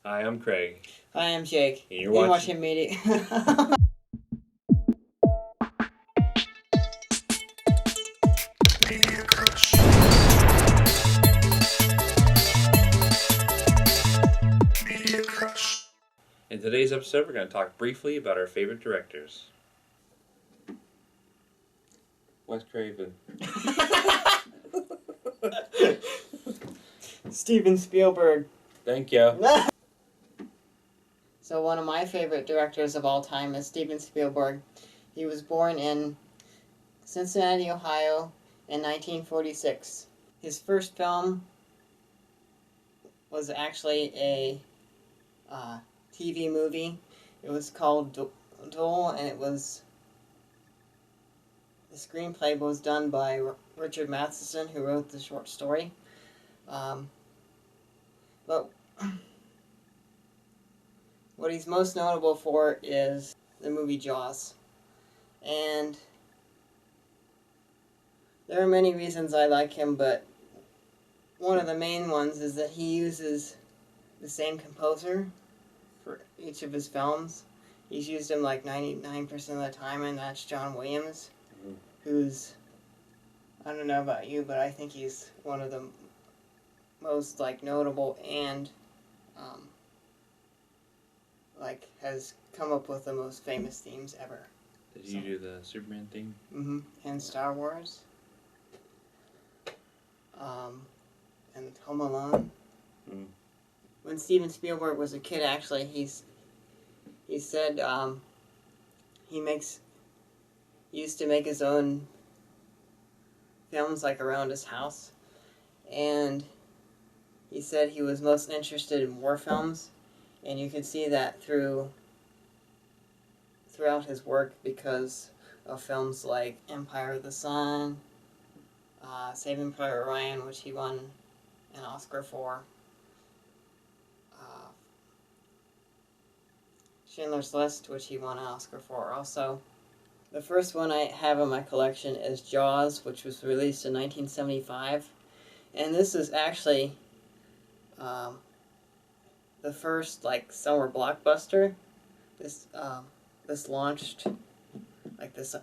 Hi, I'm Craig. Hi, I'm Jake. And you're watching Media. In today's episode, we're going to talk briefly about our favorite directors. Wes Craven. Steven Spielberg. Thank you. So one of my favorite directors of all time is Steven Spielberg. He was born in Cincinnati, Ohio in 1946. His first film was actually a TV movie. It was called Duel, and the screenplay was done by Richard Matheson, who wrote the short story. But what he's most notable for is the movie Jaws. And there are many reasons I like him, but one of the main ones is that he uses the same composer for each of his films. He's used him like 99% of the time, and that's John Williams, who's, I don't know about you, but I think he's one of the most notable and has come up with the most famous themes ever. Did you do the Superman theme? Mm-hmm. And Star Wars. And Home Alone. Mm. When Steven Spielberg was a kid, actually, he said he used to make his own films around his house, and he said he was most interested in war films, and you can see that throughout his work because of films like Empire of the Sun, Saving Private Ryan, which he won an Oscar for, Schindler's List, which he won an Oscar for also. The first one I have in my collection is Jaws, which was released in 1975, and this is actually the first summer blockbuster. This launched this.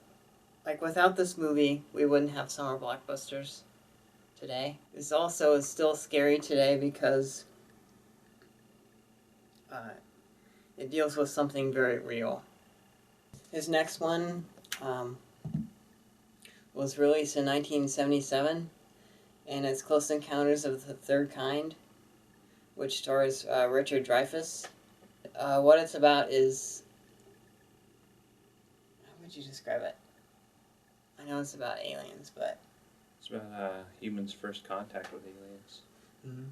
Without this movie, we wouldn't have summer blockbusters today. This also is still scary today because it deals with something very real. His next one was released in 1977, and it's Close Encounters of the Third Kind, which stars Richard Dreyfuss. What it's about is... How would you describe it? I know it's about aliens, but... It's about humans' first contact with aliens. Mm-hmm.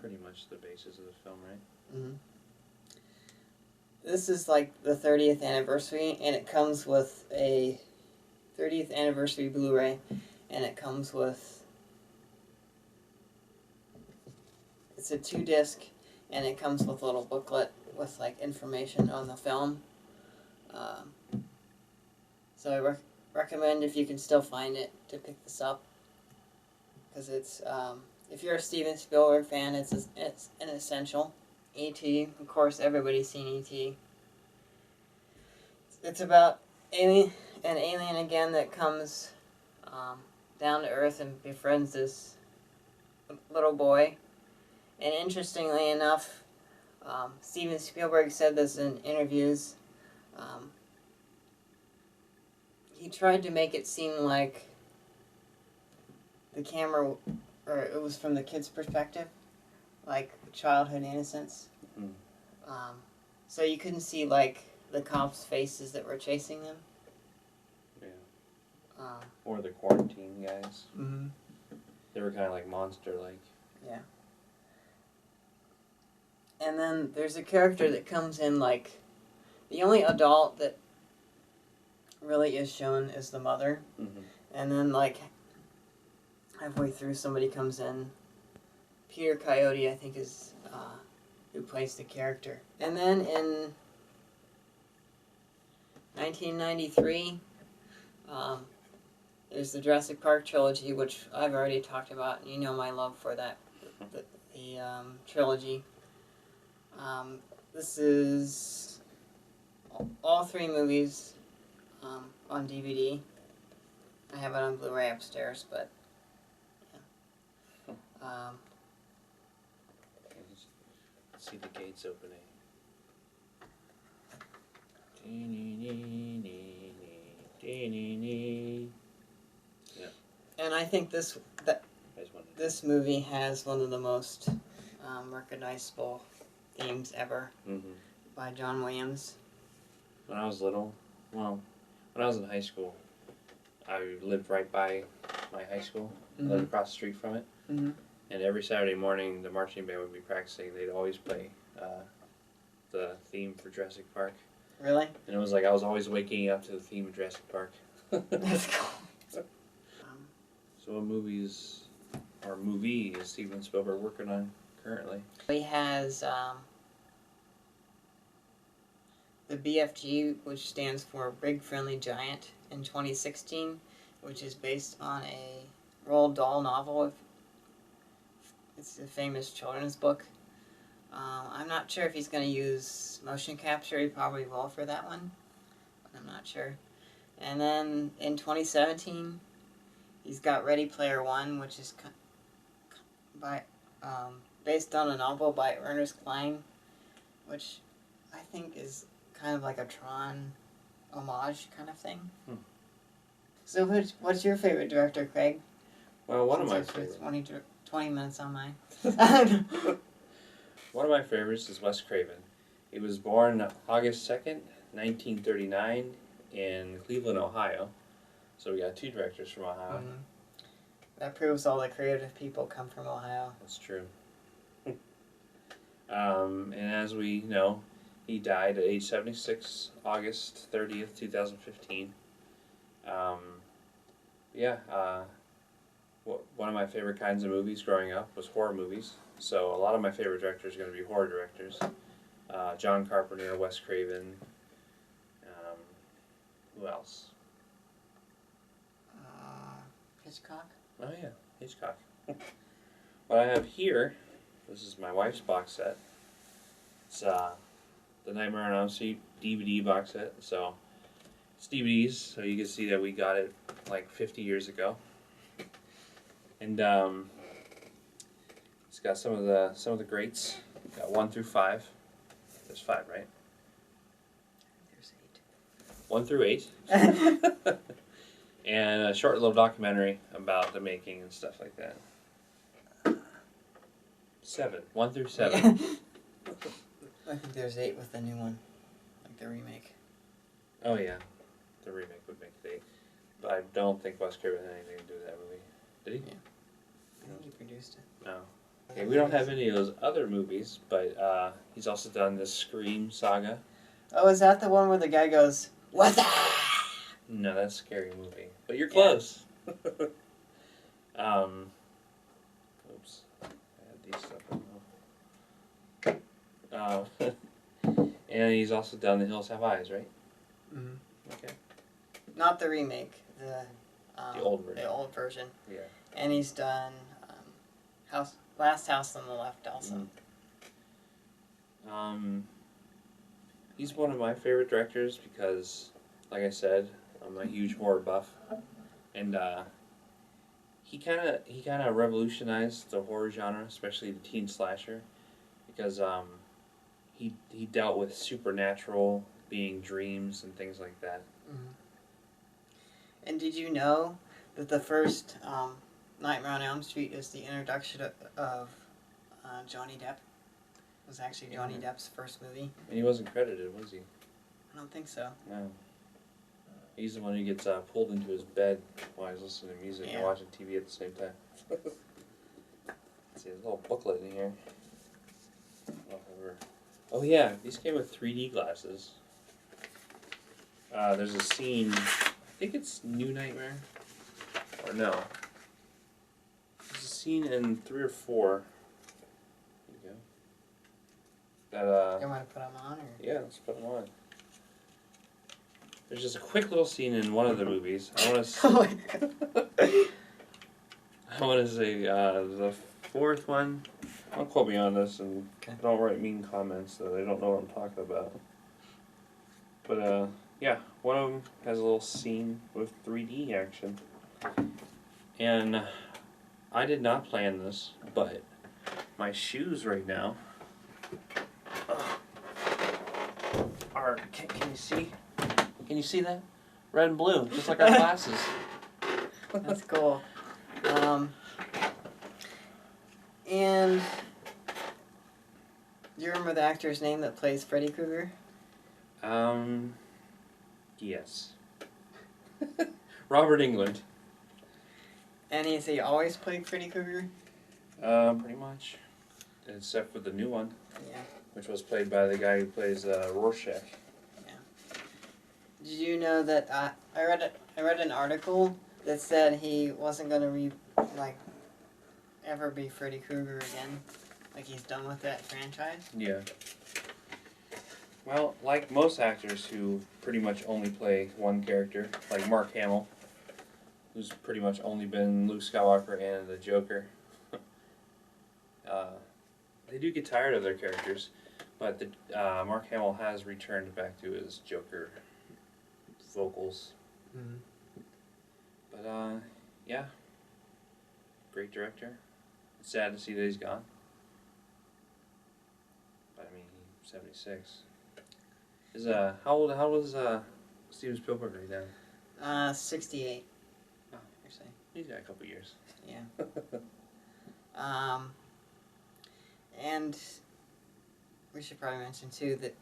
Pretty much the basis of the film, right? Mm-hmm. This is the 30th anniversary, and it comes with a 30th anniversary Blu-ray, and it comes with... It's a 2-disc, and it comes with a little booklet with information on the film. So I recommend, if you can still find it, to pick this up, because it's if you're a Steven Spielberg fan, it's an essential. E.T., of course, everybody's seen E.T. It's about an alien again that comes down to Earth and befriends this little boy. And interestingly enough, Steven Spielberg said this in interviews. He tried to make it seem like the camera, or it was from the kid's perspective, childhood innocence. Mm. So you couldn't see the cops' faces that were chasing them. Yeah. Or the quarantine guys. Mm-hmm. They were kind of monster-like. Yeah. And then there's a character that comes in the only adult that really is shown is the mother. Mm-hmm. And then halfway through somebody comes in. Peter Coyote, I think, is who plays the character. And then in 1993, there's the Jurassic Park trilogy, which I've already talked about, and you know my love for that. The trilogy. This is all three movies on DVD. I have it on Blu-ray upstairs, but yeah. Let's see the gates opening. And I think this movie has one of the most recognizable themes ever by John Williams. When I was little, well, when I was in high school, I lived right by my high school. I lived across the street from it. And every Saturday morning, the marching band would be practicing. They'd always play the theme for Jurassic Park. Really? And it was like I was always waking up to the theme of Jurassic Park. That's cool. So what movie is Steven Spielberg working on currently? He has the BFG, which stands for Big Friendly Giant, in 2016, which is based on a Roald Dahl novel. It's a famous children's book. I'm not sure if he's going to use motion capture. He probably will for that one, but I'm not sure. And then in 2017, he's got Ready Player One, which is based on a novel by Ernest Cline, which I think is kind of like a Tron homage kind of thing. So what's your favorite director, Craig? Well, one of my Since favorites. 20 minutes on mine. One of my favorites is Wes Craven. He was born August 2nd, 1939 in Cleveland, Ohio. So we got two directors from Ohio. That proves all the creative people come from Ohio. That's true. And as we know, he died at age 76, August 30th, 2015. One of my favorite kinds of movies growing up was horror movies. So a lot of my favorite directors are going to be horror directors. John Carpenter, Wes Craven. Who else? Hitchcock? Oh yeah, Hitchcock. What I have here, this is my wife's box set. It's the Nightmare on Elm Street DVD box set. So it's DVDs, so you can see that we got it like 50 years ago. And it's got some of the greats. Got 1 through 5. There's 5, right? There's 1 through 8. And a short little documentary about the making and stuff like that. 7. 1 through 7. Yeah. I think there's 8 with the new one, like the remake. Oh yeah, the remake would make it 8. But I don't think Wes Craven had anything to do with that movie. Did he? Yeah. I think he produced it. No. Okay, we don't have any of those other movies, but he's also done the Scream saga. Oh, is that the one where the guy goes, "What the?" No, that's a scary movie. But you're close. Oops. I had these stuff in. And he's also done The Hills Have Eyes, right? Mm-hmm. Okay. Not the remake. The old version. The old version. Yeah. And he's done Last House on the Left also. He's one of my favorite directors because, like I said, I'm a huge horror buff, and he kind of revolutionized the horror genre, especially the teen slasher, because he dealt with supernatural being dreams and things like that. Mm-hmm. And did you know that the first Nightmare on Elm Street is the introduction of Johnny Depp? It was actually Johnny Depp's first movie. And he wasn't credited, was he? I don't think so. No. He's the one who gets pulled into his bed while he's listening to music and watching TV at the same time. Let's see, there's a little booklet in here. Oh yeah, these came with 3D glasses. There's a scene, I think it's New Nightmare, or no. There's a scene in 3 or 4. There you go. That You want to put them on, or? yeah, let's put them on. There's just a quick little scene in one of the movies. I want to say the 4th one. Don't quote me on this, and Okay. don't write mean comments that I don't know what I'm talking about. But yeah, one of them has a little scene with 3D action, and I did not plan this, but my shoes right now are. Can you see? Can you see that? Red and blue, just like our glasses. That's cool. And do you remember the actor's name that plays Freddy Krueger? Yes. Robert Englund. And has he always played Freddy Krueger? Pretty much. Except for the new one, Yeah. which was played by the guy who plays Rorschach. Did you know that I read an article that said he wasn't gonna ever be Freddy Krueger again, like he's done with that franchise. Yeah. Well, like most actors who pretty much only play one character, like Mark Hamill, who's pretty much only been Luke Skywalker and the Joker. They do get tired of their characters, but Mark Hamill has returned back to his Joker vocals. Mm-hmm. But yeah, great director. It's sad to see that he's gone. But I mean, he's 76. How old is Steven Spielberg right now? 68. Oh. You're saying? He's got a couple years. Yeah. And we should probably mention too that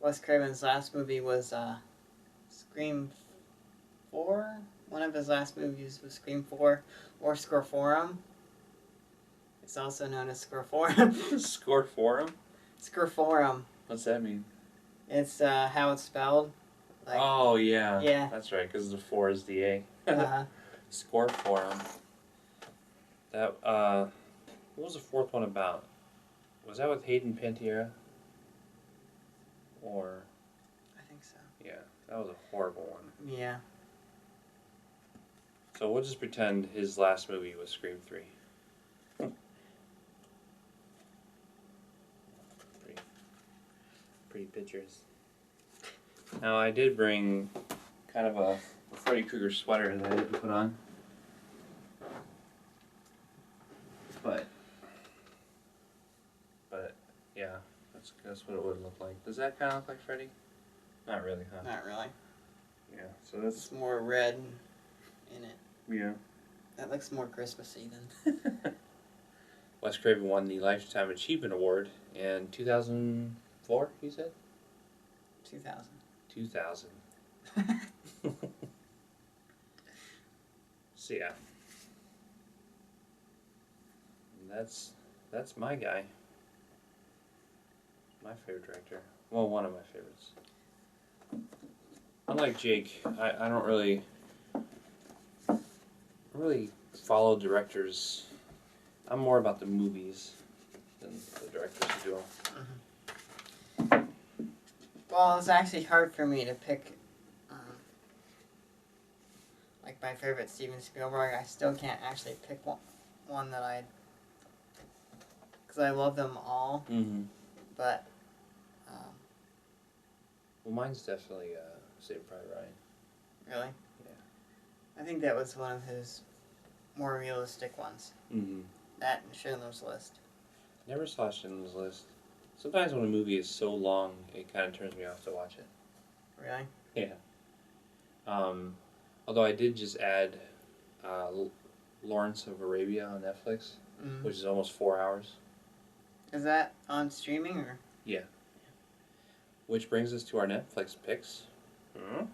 Wes Craven's last movie was Scream 4. One of his last movies was Scream 4 or Scorforum. It's also known as Scorforum. Score for him? Scorforum. What's that mean? It's how it's spelled. Like, Oh yeah. Yeah. That's right, because the 4 is the A. uh, Score for him. That what was the fourth one about? Was that with Hayden Panettiere? Or I think so. yeah, that was a horrible one. Yeah. So we'll just pretend his last movie was Scream 3. Pretty pictures. Now I did bring kind of a Freddy Krueger sweater that I didn't put on. But yeah, that's what it would look like. Does that kind of look like Freddy? Not really, huh? Not really. Yeah, so that's It's more red in it. yeah. That looks more Christmassy than. Wes Craven won the Lifetime Achievement Award in 2004, you said? 2000. 2000. So yeah. That's my guy. My favorite director. Well, one of my favorites. Unlike Jake, I don't really follow directors. I'm more about the movies than the directors who do them. Well, it's actually hard for me to pick, like my favorite Steven Spielberg. I still can't actually pick one that I, because I love them all. Mm-hmm. But, Well, mine's definitely Saving Private Ryan. really, Yeah. I think that was one of his more realistic ones. Mm-hmm. That and Schindler's List. Never saw Schindler's List. Sometimes when a movie is so long, it kind of turns me off to watch it. Really? Yeah. Although I did just add Lawrence of Arabia on Netflix, Mm-hmm. which is almost 4 hours. Is that on streaming or? Yeah. Which brings us to our Netflix picks. Hmm?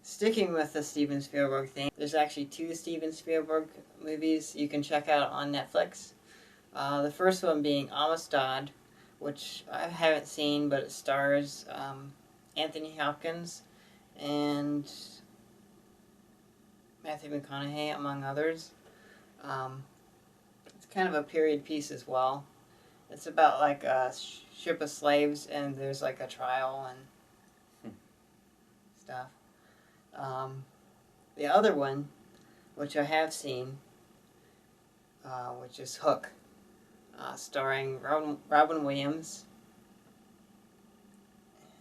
Sticking with the Steven Spielberg thing, there's actually 2 Steven Spielberg movies you can check out on Netflix. The first one being Amistad, which I haven't seen, but it stars Anthony Hopkins and Matthew McConaughey, among others. It's kind of a period piece as well. It's about like a ship of slaves, and there's like a trial and stuff. the other one, which I have seen, which is Hook, starring Robin Williams.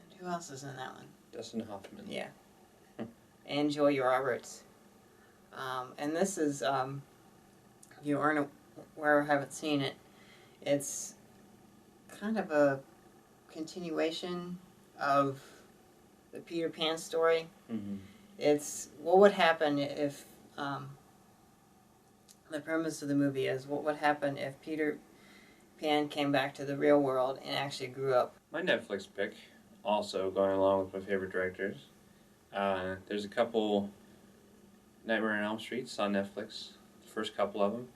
And who else is in that one? Dustin Hoffman. Yeah. And Julia Roberts. And this is, if you aren't aware or haven't seen it, it's kind of a continuation of the Peter Pan story. Mm-hmm. It's what would happen if, the premise of the movie is what would happen if Peter Pan came back to the real world and actually grew up. My Netflix pick, also going along with my favorite directors. There's a couple Nightmare on Elm Streets on Netflix, the first couple of them.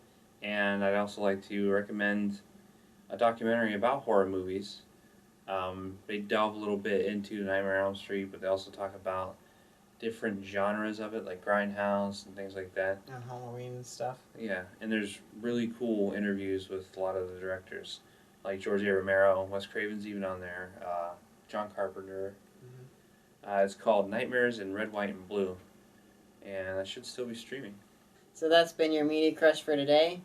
And I'd also like to recommend a documentary about horror movies. They delve a little bit into Nightmare on Elm Street, but they also talk about different genres of it, like Grindhouse and things like that. And Halloween and stuff. Yeah, and there's really cool interviews with a lot of the directors, like George A. Romero, Wes Craven's even on there, John Carpenter. It's called Nightmares in Red, White, and Blue, and that should still be streaming. So that's been your Media Crush for today.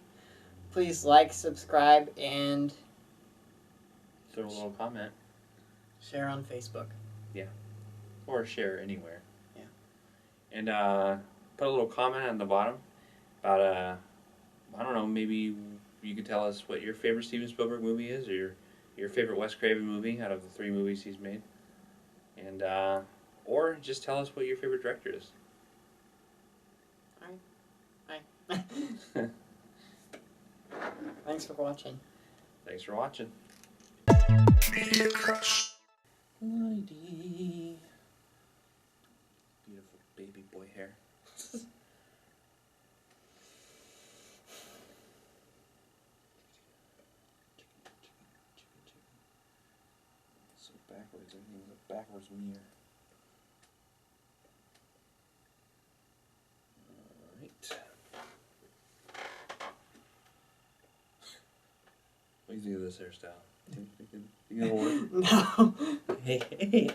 Please like, subscribe, and Throw a little comment. share on Facebook. Or share anywhere. Yeah. And put a little comment on the bottom about, I don't know, maybe you could tell us what your favorite Steven Spielberg movie is, or your favorite Wes Craven movie out of the 3 movies he's made. And, or just tell us what your favorite director is. Bye. Thanks for watching. Thanks for watching. Media Crush. Lady. Beautiful baby boy hair. So backwards, everything's a backwards mirror. Alright. What do you think of this hairstyle? You gonna work? No. Hey, hey, hey.